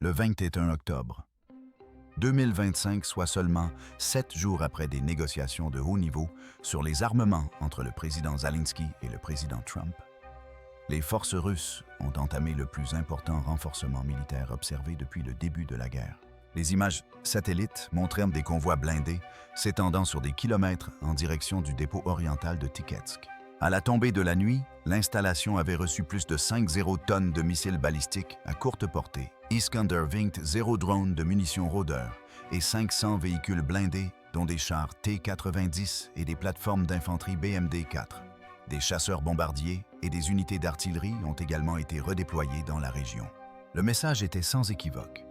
le 21 octobre 2025, soit seulement 7 jours après des négociations de haut niveau sur les armements entre le président Zelensky et le président Trump. Les forces russes ont entamé le plus important renforcement militaire observé depuis le début de la guerre. Les images satellites montraient des convois blindés s'étendant sur des kilomètres en direction du dépôt oriental de Tiketsk. À la tombée de la nuit, l'installation avait reçu plus de 50 tonnes de missiles balistiques à courte portée, Iskander-Vingt 0 drones de munitions Raider et 500 véhicules blindés, dont des chars T-90 et des plateformes d'infanterie BMD-4. Des chasseurs bombardiers et des unités d'artillerie ont également été redéployés dans la région. Le message était sans équivoque.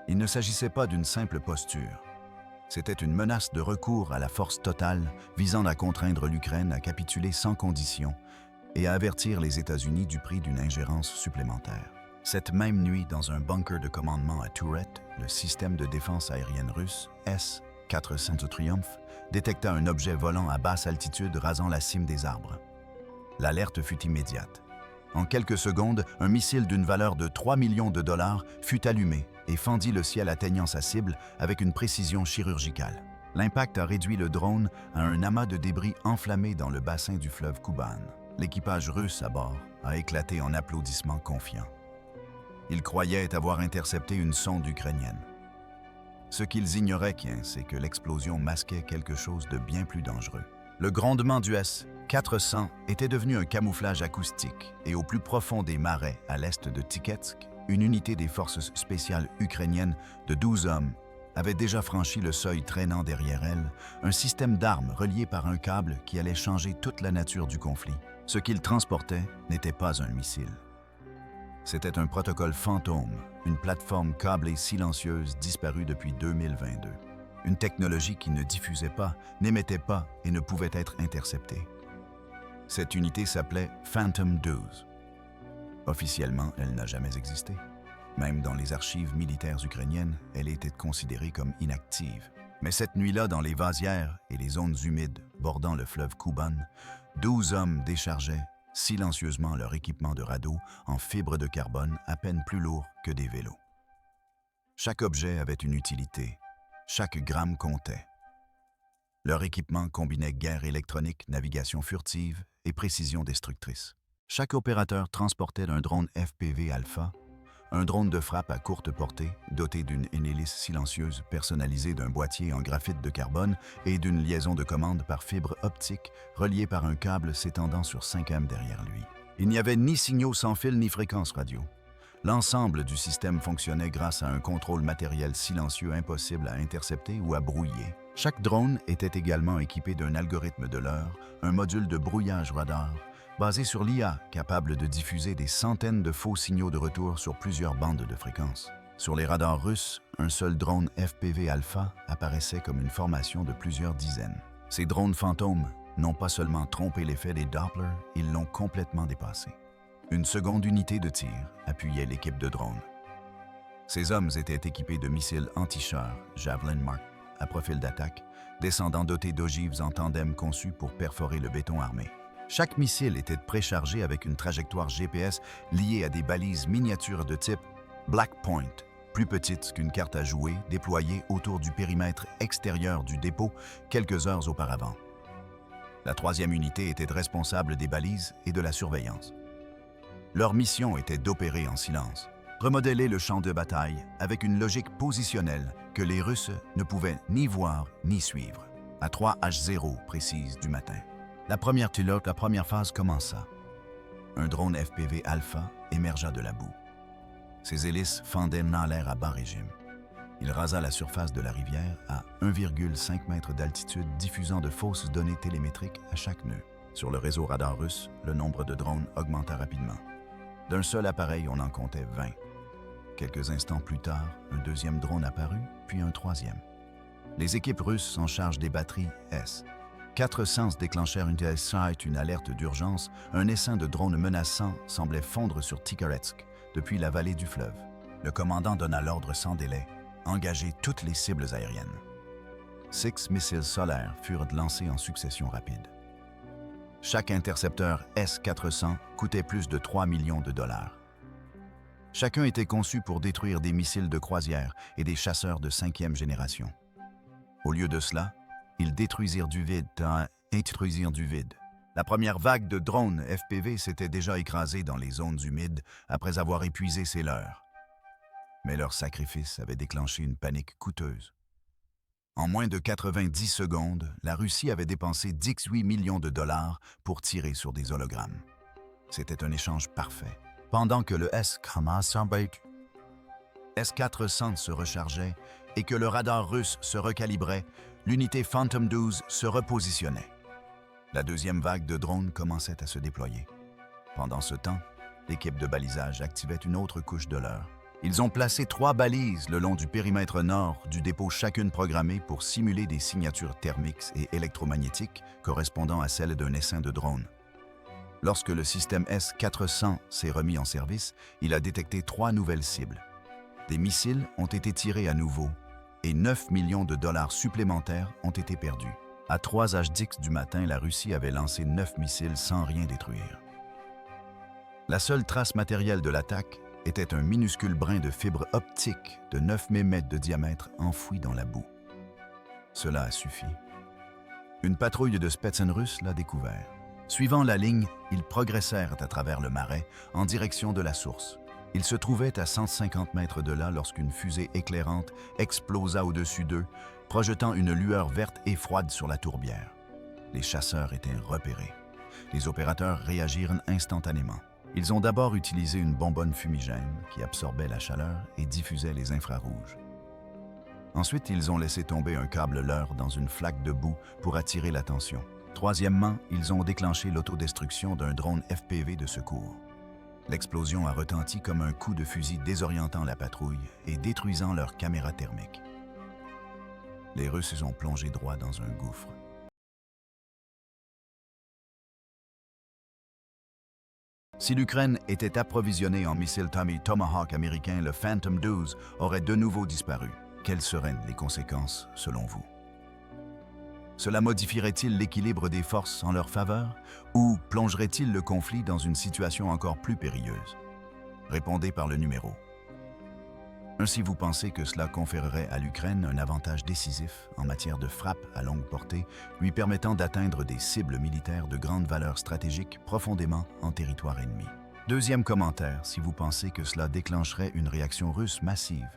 Il ne s'agissait pas d'une simple posture. C'était une menace de recours à la force totale visant à contraindre l'Ukraine à capituler sans condition et à avertir les États-Unis du prix d'une ingérence supplémentaire. Cette même nuit, dans un bunker de commandement à Turet, le système de défense aérienne russe S-400 Triumph détecta un objet volant à basse altitude rasant la cime des arbres. L'alerte fut immédiate. En quelques secondes, un missile d'une valeur de 3 millions de dollars fut allumé et fendit le ciel atteignant sa cible avec une précision chirurgicale. L'impact a réduit le drone à un amas de débris enflammés dans le bassin du fleuve Kuban. L'équipage russe à bord a éclaté en applaudissements confiants. Ils croyaient avoir intercepté une sonde ukrainienne. Ce qu'ils ignoraient, c'est que l'explosion masquait quelque chose de bien plus dangereux. Le grondement du S-400 était devenu un camouflage acoustique et au plus profond des marais à l'est de Tiketsk, une unité des forces spéciales ukrainiennes de 12 hommes avait déjà franchi le seuil traînant derrière elle un système d'armes relié par un câble qui allait changer toute la nature du conflit. Ce qu'il transportait n'était pas un missile. C'était un protocole fantôme, une plateforme câblée silencieuse disparue depuis 2022. Une technologie qui ne diffusait pas, n'émettait pas et ne pouvait être interceptée. Cette unité s'appelait Phantom 12. Officiellement, elle n'a jamais existé. Même dans les archives militaires ukrainiennes, elle était considérée comme inactive. Mais cette nuit-là, dans les vasières et les zones humides bordant le fleuve Kuban, 12 hommes déchargeaient silencieusement leur équipement de radeau en fibre de carbone à peine plus lourd que des vélos. Chaque objet avait une utilité, chaque gramme comptait. Leur équipement combinait guerre électronique, navigation furtive et précision destructrice. Chaque opérateur transportait un drone FPV Alpha, un drone de frappe à courte portée, doté d'une hélice silencieuse personnalisée d'un boîtier en graphite de carbone et d'une liaison de commande par fibre optique reliée par un câble s'étendant sur 5 m derrière lui. Il n'y avait ni signaux sans fil ni fréquence radio. L'ensemble du système fonctionnait grâce à un contrôle matériel silencieux impossible à intercepter ou à brouiller. Chaque drone était également équipé d'un algorithme de l'heure, un module de brouillage radar, basé sur l'IA, capable de diffuser des centaines de faux signaux de retour sur plusieurs bandes de fréquences. Sur les radars russes, un seul drone FPV Alpha apparaissait comme une formation de plusieurs dizaines. Ces drones fantômes n'ont pas seulement trompé l'effet des Doppler, ils l'ont complètement dépassé. Une seconde unité de tir appuyait l'équipe de drones. Ces hommes étaient équipés de missiles anti-chars Javelin Mark à profil d'attaque, descendant dotés d'ogives en tandem conçus pour perforer le béton armé. Chaque missile était préchargé avec une trajectoire GPS liée à des balises miniatures de type Black Point, plus petites qu'une carte à jouer, déployées autour du périmètre extérieur du dépôt quelques heures auparavant. La troisième unité était responsable des balises et de la surveillance. Leur mission était d'opérer en silence, remodeler le champ de bataille avec une logique positionnelle que les Russes ne pouvaient ni voir ni suivre. À 3h0 précise du matin. La première phase commença. Un drone FPV Alpha émergea de la boue. Ses hélices fendaient dans l'air à bas régime. Il rasa la surface de la rivière à 1,5 m d'altitude, diffusant de fausses données télémétriques à chaque nœud. Sur le réseau radar russe, le nombre de drones augmenta rapidement. D'un seul appareil, on en comptait 20. Quelques instants plus tard, un deuxième drone apparut, puis un troisième. Les équipes russes en charge des batteries S-400 déclenchèrent une alerte d'urgence. Un essaim de drones menaçants semblait fondre sur Tiketsk depuis la vallée du fleuve. Le commandant donna l'ordre sans délai, engager toutes les cibles aériennes. 6 missiles solaires furent lancés en succession rapide. Chaque intercepteur S-400 coûtait plus de 3 millions de dollars. Chacun était conçu pour détruire des missiles de croisière et des chasseurs de 5e génération. Au lieu de cela, ils détruisirent du vide. La première vague de drones FPV s'était déjà écrasée dans les zones humides après avoir épuisé ses leurs. Mais leur sacrifice avait déclenché une panique coûteuse. En moins de 90 secondes, la Russie avait dépensé 18 millions de dollars pour tirer sur des hologrammes. C'était un échange parfait. Pendant que le S-400 se rechargeait et que le radar russe se recalibrait, l'unité Phantom 12 se repositionnait. La deuxième vague de drones commençait à se déployer. Pendant ce temps, l'équipe de balisage activait une autre couche de leurre. Ils ont placé 3 balises le long du périmètre nord du dépôt, chacune programmée pour simuler des signatures thermiques et électromagnétiques correspondant à celles d'un essaim de drone. Lorsque le système S-400 s'est remis en service, il a détecté 3 nouvelles cibles. Des missiles ont été tirés à nouveau et 9 millions de dollars supplémentaires ont été perdus. À 3h10 du matin, la Russie avait lancé 9 missiles sans rien détruire. La seule trace matérielle de l'attaque était un minuscule brin de fibre optique de 9 mm de diamètre enfoui dans la boue. Cela a suffi. Une patrouille de Spetsnaz russe l'a découvert. Suivant la ligne, ils progressèrent à travers le marais en direction de la source. Ils se trouvaient à 150 mètres de là lorsqu'une fusée éclairante explosa au-dessus d'eux, projetant une lueur verte et froide sur la tourbière. Les chasseurs étaient repérés. Les opérateurs réagirent instantanément. Ils ont d'abord utilisé une bonbonne fumigène qui absorbait la chaleur et diffusait les infrarouges. Ensuite, ils ont laissé tomber un câble leurre dans une flaque de boue pour attirer l'attention. Troisièmement, ils ont déclenché l'autodestruction d'un drone FPV de secours. L'explosion a retenti comme un coup de fusil désorientant la patrouille et détruisant leur caméra thermique. Les Russes ont plongé droit dans un gouffre. Si l'Ukraine était approvisionnée en missiles Tomahawk américains, le Phantom 12 aurait de nouveau disparu. Quelles seraient les conséquences, selon vous? Cela modifierait-il l'équilibre des forces en leur faveur ou plongerait-il le conflit dans une situation encore plus périlleuse? Répondez par le numéro. Ainsi, vous pensez que cela conférerait à l'Ukraine un avantage décisif en matière de frappe à longue portée, lui permettant d'atteindre des cibles militaires de grande valeur stratégique profondément en territoire ennemi. Deuxième commentaire, si vous pensez que cela déclencherait une réaction russe massive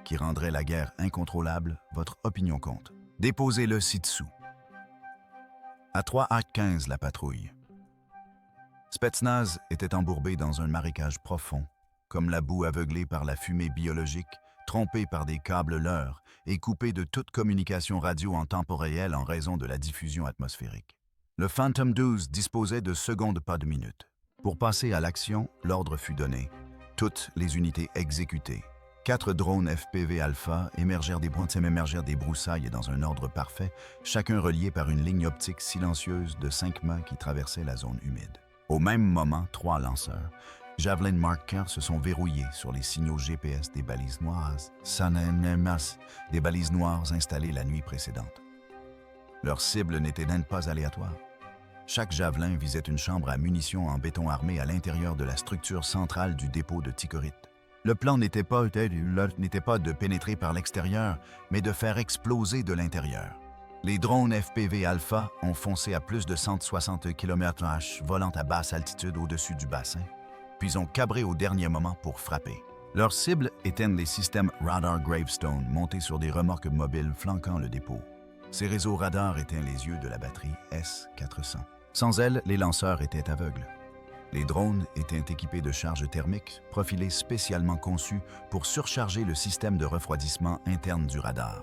qui rendrait la guerre incontrôlable, votre opinion compte. Déposez-le ci-dessous. À 3h15, la patrouille. Spetsnaz était embourbé dans un marécage profond, comme la boue aveuglée par la fumée biologique, trompée par des câbles leurres et coupée de toute communication radio en temps réel en raison de la diffusion atmosphérique. Le Phantom 12 disposait de secondes, pas de minutes. Pour passer à l'action, l'ordre fut donné. Toutes les unités exécutées. 4 drones FPV Alpha émergèrent des broussailles dans un ordre parfait, chacun relié par une ligne optique silencieuse de 5 mâts qui traversait la zone humide. Au même moment, 3 lanceurs, Javelin Mark IV, se sont verrouillés sur les signaux GPS des balises noires, des balises noires installées la nuit précédente. Leur cible n'était même pas aléatoire. Chaque javelin visait une chambre à munitions en béton armé à l'intérieur de la structure centrale du dépôt de Tikhorit. Le plan n'était pas de pénétrer par l'extérieur, mais de faire exploser de l'intérieur. Les drones FPV Alpha ont foncé à plus de 160 km/h, volant à basse altitude au-dessus du bassin, puis ont cabré au dernier moment pour frapper. Leur cible étaient les systèmes Radar Gravestone montés sur des remorques mobiles flanquant le dépôt. Ces réseaux radars étaient les yeux de la batterie S-400. Sans elles, les lanceurs étaient aveugles. Les drones étaient équipés de charges thermiques profilées spécialement conçues pour surcharger le système de refroidissement interne du radar.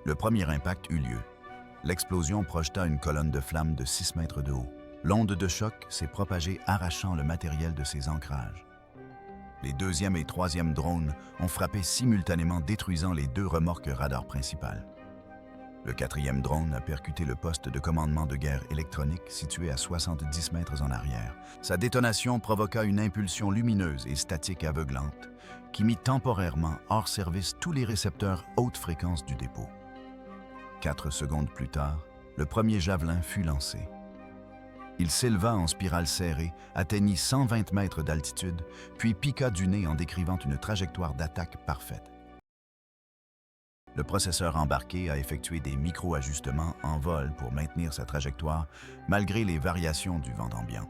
Le premier impact eut lieu. L'explosion projeta une colonne de flammes de 6 mètres de haut. L'onde de choc s'est propagée, arrachant le matériel de ses ancrages. Les deuxième et troisième drones ont frappé simultanément, détruisant les 2 remorques radar principales. Le quatrième drone a percuté le poste de commandement de guerre électronique situé à 70 mètres en arrière. Sa détonation provoqua une impulsion lumineuse et statique aveuglante qui mit temporairement hors service tous les récepteurs haute fréquence du dépôt. 4 secondes plus tard, le premier javelin fut lancé. Il s'éleva en spirale serrée, atteignit 120 mètres d'altitude, puis piqua du nez en décrivant une trajectoire d'attaque parfaite. Le processeur embarqué a effectué des micro-ajustements en vol pour maintenir sa trajectoire malgré les variations du vent ambiant.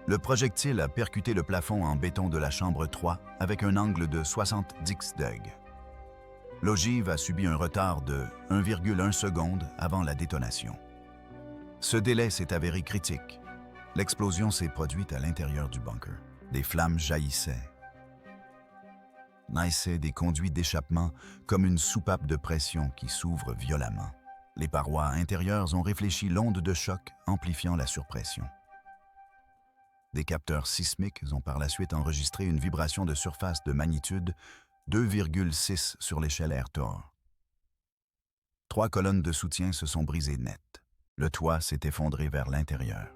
Le projectile a percuté le plafond en béton de la chambre 3 avec un angle de 70 degrés. L'ogive a subi un retard de 1,1 seconde avant la détonation. Ce délai s'est avéré critique. L'explosion s'est produite à l'intérieur du bunker. Des flammes jaillissaient. Naissaient des conduits d'échappement comme une soupape de pression qui s'ouvre violemment. Les parois intérieures ont réfléchi l'onde de choc, amplifiant la surpression. Des capteurs sismiques ont par la suite enregistré une vibration de surface de magnitude 2,6 sur l'échelle Airtor. 3 colonnes de soutien se sont brisées net. Le toit s'est effondré vers l'intérieur.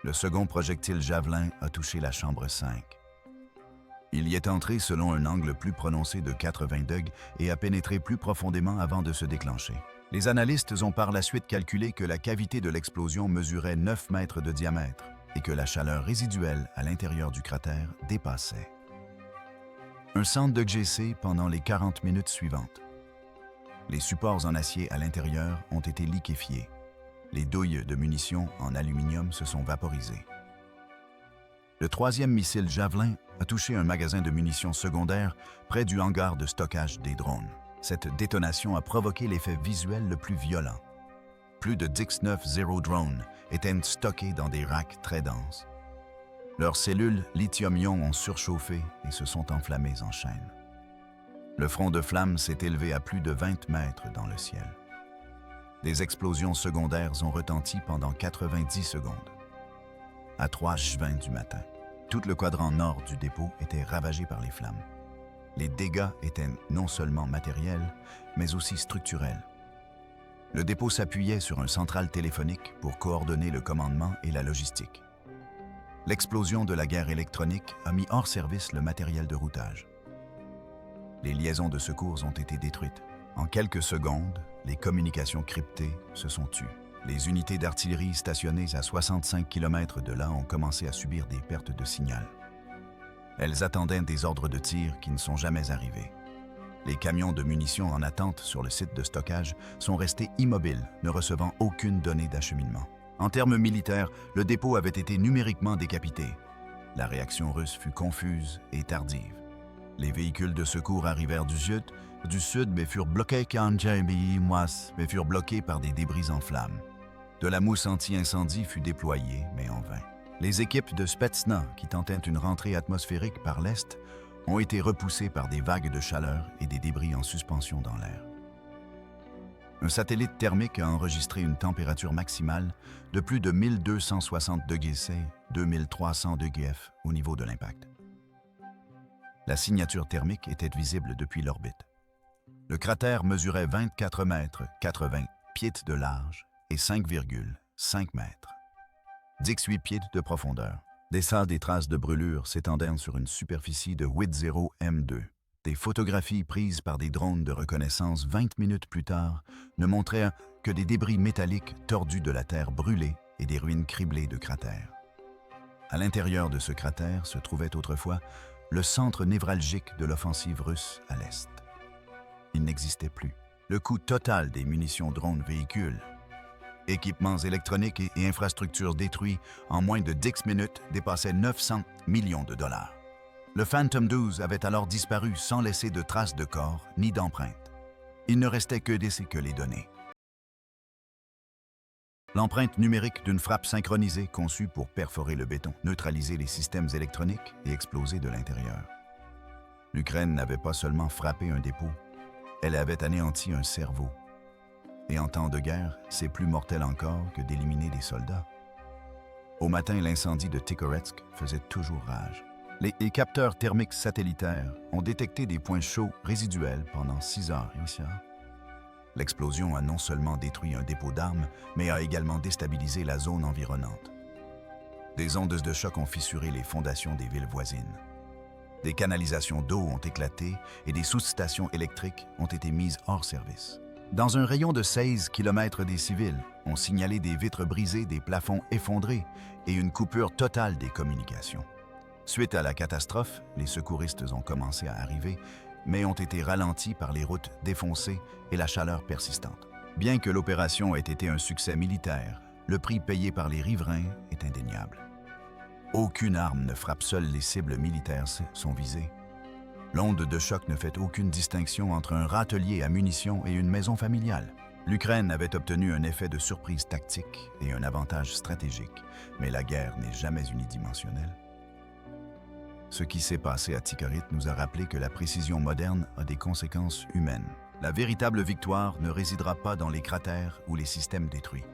Le second projectile javelin a touché la chambre 5. Il y est entré selon un angle plus prononcé de 80 degrés et a pénétré plus profondément avant de se déclencher. Les analystes ont par la suite calculé que la cavité de l'explosion mesurait 9 mètres de diamètre et que la chaleur résiduelle à l'intérieur du cratère dépassait 100 degrés C pendant les 40 minutes suivantes. Les supports en acier à l'intérieur ont été liquéfiés. Les douilles de munitions en aluminium se sont vaporisées. Le troisième missile Javelin a touché un magasin de munitions secondaire près du hangar de stockage des drones. Cette détonation a provoqué l'effet visuel le plus violent. Plus de Dix-9-0 drones étaient stockés dans des racks très denses. Leurs cellules lithium-ion ont surchauffé et se sont enflammées en chaîne. Le front de flammes s'est élevé à plus de 20 mètres dans le ciel. Des explosions secondaires ont retenti pendant 90 secondes. À 3h20 du matin, tout le quadrant nord du dépôt était ravagé par les flammes. Les dégâts étaient non seulement matériels, mais aussi structurels. Le dépôt s'appuyait sur un central téléphonique pour coordonner le commandement et la logistique. L'explosion de la guerre électronique a mis hors service le matériel de routage. Les liaisons de secours ont été détruites. En quelques secondes, les communications cryptées se sont tues. Les unités d'artillerie stationnées à 65 km de là ont commencé à subir des pertes de signal. Elles attendaient des ordres de tir qui ne sont jamais arrivés. Les camions de munitions en attente sur le site de stockage sont restés immobiles, ne recevant aucune donnée d'acheminement. En termes militaires, le dépôt avait été numériquement décapité. La réaction russe fut confuse et tardive. Les véhicules de secours arrivèrent du sud, mais furent bloqués mais furent bloqués par des débris en flammes. De la mousse anti-incendie fut déployée, mais en vain. Les équipes de Spetsnaz, qui tentaient une rentrée atmosphérique par l'est, ont été repoussées par des vagues de chaleur et des débris en suspension dans l'air. Un satellite thermique a enregistré une température maximale de plus de 1260 degrés C, 2300 degrés F au niveau de l'impact. La signature thermique était visible depuis l'orbite. Le cratère mesurait 24 mètres, 80 pieds de large et 5,5 mètres. 18 pieds de profondeur. Des traces de brûlure s'étendèrent sur une superficie de 8,0 m2. Des photographies prises par des drones de reconnaissance 20 minutes plus tard ne montraient que des débris métalliques tordus de la terre brûlée et des ruines criblées de cratères. À l'intérieur de ce cratère se trouvait autrefois le centre névralgique de l'offensive russe à l'est. Il n'existait plus. Le coût total des munitions drones véhicules, équipements électroniques et infrastructures détruits en moins de 10 minutes dépassait 900 millions de dollars. Le Phantom 12 avait alors disparu sans laisser de traces de corps ni d'empreintes. Il ne restait que les données. L'empreinte numérique d'une frappe synchronisée conçue pour perforer le béton, neutraliser les systèmes électroniques et exploser de l'intérieur. L'Ukraine n'avait pas seulement frappé un dépôt, elle avait anéanti un cerveau. Et en temps de guerre, c'est plus mortel encore que d'éliminer des soldats. Au matin, l'incendie de Tikhoretsk faisait toujours rage. Les capteurs thermiques satellitaires ont détecté des points chauds résiduels pendant 6 heures. L'explosion a non seulement détruit un dépôt d'armes, mais a également déstabilisé la zone environnante. Des ondes de choc ont fissuré les fondations des villes voisines. Des canalisations d'eau ont éclaté et des sous-stations électriques ont été mises hors service. Dans un rayon de 16 km des civils, on signalait des vitres brisées, des plafonds effondrés et une coupure totale des communications. Suite à la catastrophe, les secouristes ont commencé à arriver, mais ont été ralentis par les routes défoncées et la chaleur persistante. Bien que l'opération ait été un succès militaire, le prix payé par les riverains est indéniable. Aucune arme ne frappe seule les cibles militaires sont visées. L'onde de choc ne fait aucune distinction entre un râtelier à munitions et une maison familiale. L'Ukraine avait obtenu un effet de surprise tactique et un avantage stratégique, mais la guerre n'est jamais unidimensionnelle. Ce qui s'est passé à Tikhorit nous a rappelé que la précision moderne a des conséquences humaines. La véritable victoire ne résidera pas dans les cratères ou les systèmes détruits.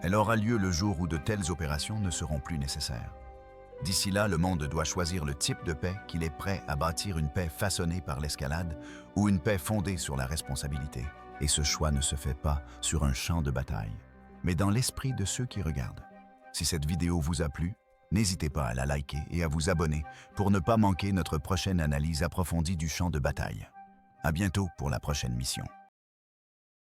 Elle aura lieu le jour où de telles opérations ne seront plus nécessaires. D'ici là, le monde doit choisir le type de paix qu'il est prêt à bâtir, une paix façonnée par l'escalade ou une paix fondée sur la responsabilité. Et ce choix ne se fait pas sur un champ de bataille, mais dans l'esprit de ceux qui regardent. Si cette vidéo vous a plu, n'hésitez pas à la liker et à vous abonner pour ne pas manquer notre prochaine analyse approfondie du champ de bataille. À bientôt pour la prochaine mission.